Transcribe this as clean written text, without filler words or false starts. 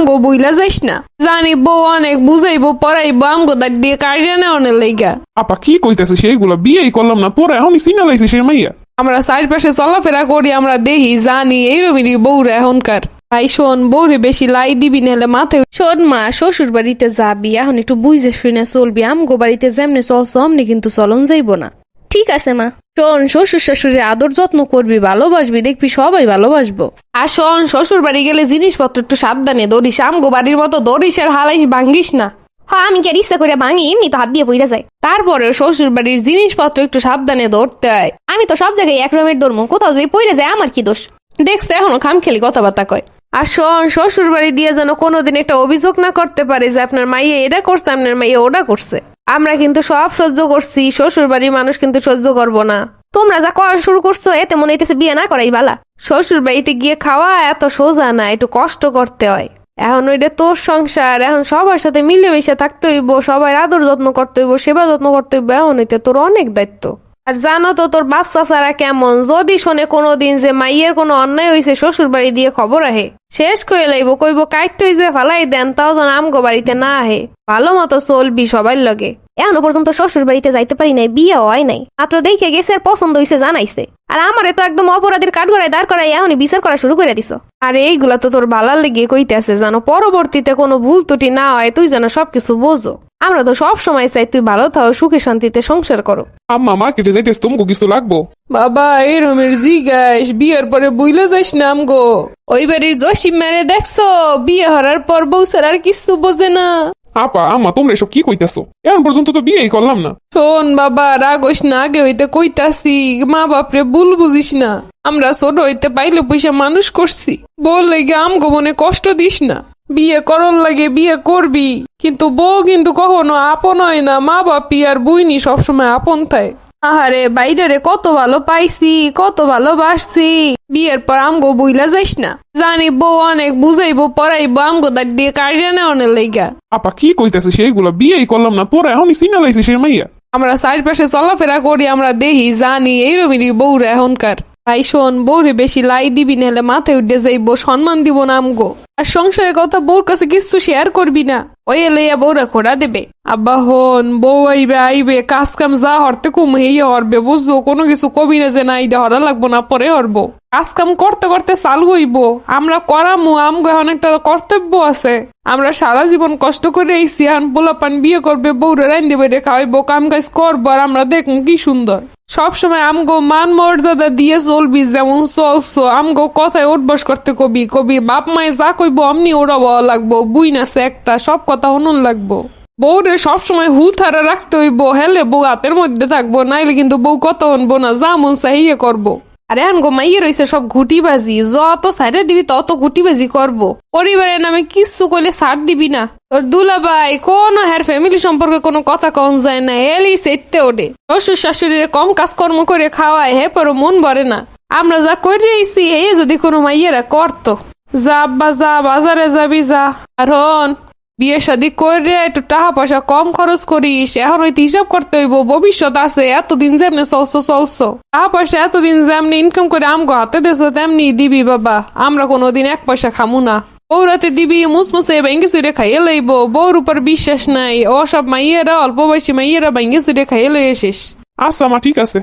আমগো বইলা যাইস না, জানি বউ অনেক বুঝাইবো পড়াইবো আমগো দাঁড় দিয়ে কাটিয়ে নেওয়ানের লাইগা। আপা কি কইতেছে সেইগুলা বিয়েই করলাম না, তোরা এখনই চিনা লাইছে সে মাইয়া। আমরা চারপাশে চলাফেরা করি, আমরা দেখি জানি এইরকমই বউরা এখনকার। ভাই শোন, বউরে বেশি লাই দিবি নাহলে মাথায়। শোন মা, শ্বশুর বাড়িতে যাবি এখন একটু বুঝে শুনে চলবি, আমগো বাড়িতে যেমনি চলছো অমনি কিন্তু চলন যাইব না। ঠিক আছে মা। শোন, শ্বশুর শাশুড়ির আদর যত্ন করবি, ভালোবাসবি, দেখবি সবাই ভালোবাসবো। আর শোন, শ্বশুর বাড়ি গেলে জিনিসপত্র একটু সাবধানে ধরিস, আমগো বাড়ির মতো ধরিস আর হালাইস ভাঙ্গিস না। হ্যাঁ আমি কি আর ইচ্ছা করে ভাঙি, এমনি তো হাত দিয়ে পইরা যায়। তারপরে শ্বশুর বাড়ির জিনিসপত্র একটু সাবধানে ধরতে হয়। আমি তো সব জায়গায় এক রকমের ধর্ম, কোথাও যদি পইরা যায় আমার কি দোষ? দেখছো এখনো খামখেলি কথাবার্তা কয়। আর শোন, শ্বশুর বাড়ি দিয়ে যেন কোনোদিন একটা অভিযোগ না করতে পারে যে আপনার মাইয়া এটা করছে, আপনার মাইয়া ওটা করছে। আমরা কিন্তু সব সহ্য করছি, শ্বশুর বাড়ির মানুষ কিন্তু সহ্য করবো না। তোমরা যা করা শুরু করছো এতে মনে হইতেছে বিয়ে না করাই বালা। শ্বশুর বাড়িতে গিয়ে খাওয়া এত সোজা না, একটু কষ্ট করতে হয়। এখন ওইটা তোর সংসার, এখন সবার সাথে মিলেমিশে থাকতে হইব, সবাই আদর যত্ন করতে হইব, সেবা যত্ন করতে হইব, এখন হইতে তোর অনেক দায়িত্ব। আর জানো তো তোর বাপ চাচারা কেমন, যদি শোনে কোনোদিন যে মাইয়ের কোনো অন্যায় হয়েছে শ্বশুর বাড়ি দিয়ে খবর আহে, শেষ করে লাইব, কইব কাইটই যে ফালাই দেন, তাও যেন আমগো বাড়িতে না আহে। ভালো মতো চলবি সবাই লগে। এখনো পর্যন্ত শ্বশুর বাড়িতে যাইতে পারি নাই, বিয়ে হয় নাই, মাত্র দেখে গেছে আর পছন্দ হয়েছে জানাইছে। আর আমারে তো একদম অপরাধীর কাঠগড়ায় দাঁড় করাই এখনই বিচার করা শুরু করে দিছো। আর এইগুলা তো তোর ভালার লেগে কইতেছে, জানো পরবর্তীতে কোনো ভুল ত্রুটি না হয়, তুই যেন সবকিছু বোঝো। আমরা তো সব সময় চাই তুই ভালো থাও, সুখে শান্তিতে সংসার করো। আম্মা মার্কেটে যাইতেছ, তোমাকে কিছু লাগবো? বাবা এরমের জিগাইস, বিয়ের পরে বুইলা যাইস না আমগো। ওই বাড়ির জসিম মেরে দেখছো, বিয়ে হওয়ার পর বউ ছাড়া আর কিছু বোঝে না। আপা আম্মা তোমরা এসব কি কইতেছো? এখন পর্যন্ত তো বিয়েই করলাম না। শোন বাবা, রাগ হইস না, আগে হইতে কইতাছি, মা বাপরে ভুল বুঝিস না। আমরা ছোট হইতে পাইলে পয়সা মানুষ করছি, বল লেগে আমগো মনে কষ্ট দিস না। বিয়ে করন লাগে বিয়ে করবি, কিন্তু বউ কিন্তু কখনো আপন হয় না। মা বাপি আর বুইনি সবসময় আপন থাকে। আহারে বাইরে কত ভালো পাইছি, কত ভালোবাসছি, বিয়ের পর আমগো বুইলা যাইস না। জানি বউ অনেক বুঝাইবো পড়াইবো আমগো দাঁড় দিয়ে কাটিয়ে নেওয়ানের লাইগা। আপা কি কইতেছে সেইগুলা বিয়েই করলাম না, তোরা এখনই চিনা লাইছে সে মাইয়া। আমরা চারপাশে চলাফেরা করি, আমরা দেখি জানি এইরকমই বউরা এখনকার। ভাই শোন, বউরে বেশি লাই দিবি নাহলে মাথায় উঠে যাইবো, সম্মান দিব না আমগো। আর সংসারের কথা বউর কাছে কিছু শেয়ার করবি না, ওই এলাইয়া বউরা খোড়া দেবে। আব্বা হন, বউ আইবে আইবে, কাজ কাম যা হরতে কুম হেইয়া হরবে, বুঝছো? কোনো কিছু কবি না যে না এইটা হরা লাগবো না, পরে হরবো। কাজ কাম করতে করতে চালু হইব, আমরা করামু, আমগো এখন একটা কর্তব্য আছে। আমরা সারা জীবন কষ্ট করে আইসি, এখন পোলাপান বিয়ে করবে, বউরে রাইন্দে বেড়ে খাওয়াইবো, কাম কাজ করবো, আর আমরা দেখুন কি সুন্দর। সবসময় আমগো মান মর্যাদা দিয়ে চলবি, যেমন চলছো। আমগো কথায় উঠবস করতে কবি কবি, বাপ মায়ে যা কইব অমনি ওরা বলা লাগবো, বুই নাছে একটা, সব কথা হনুন লাগবো। বউরে সবসময় হু থারা রাখতে হইব, হেলে বউ হাতের মধ্যে থাকবো, নাইলে কিন্তু বউ কথা হনবো না, যা মন চাহিয়ে করবো। আর এখন গো মাইয়ে রয়েছে সব ঘুটিবাজি, যত সাইডে দিবি তত ঘুটিবাজি করবো। পরিবারের নামে কিছু কইলে ছাড় দিবি না। তোর দুলাভাই কোন হের ফ্যামিলি সম্পর্কে কোনো কথা কন যায় না, হেলি সেটতে ওঠে। শ্বশুর শাশুড়ির কম কাজকর্ম করে খাওয়ায়, হে পরও মন ভরে না। আমরা যা করে আইছি হে যদি কোনো মাইয়েরা করতো। যা আব্বা যা, বাজারে যাবি যা। আর হন, বিয়ে শাদি করে একটু টাকা পয়সা কম খরচ করিস, এখন হয়তো হিসাব করতে হইব, ভবিষ্যৎ আছে। এতদিন যেমনি চলছো টাকা পয়সা এতদিন যেমনি ইনকাম করে আমগো হাতে দেছো তেমনি দিবি বাবা। আমরা কোনোদিন এক পয়সা খামু না। বউরাতে দিবি মুসমুসে ভেঙ্গে চুরে খাইয়ে লইব, বউর উপর বিশ্বাস নাই। ও সব মাইয়েরা, অল্প বয়সী মাইয়েরা ভেঙ্গে চুরে খাইয়ে লইয়ে শেষ। আচ্ছা মা ঠিক আছে।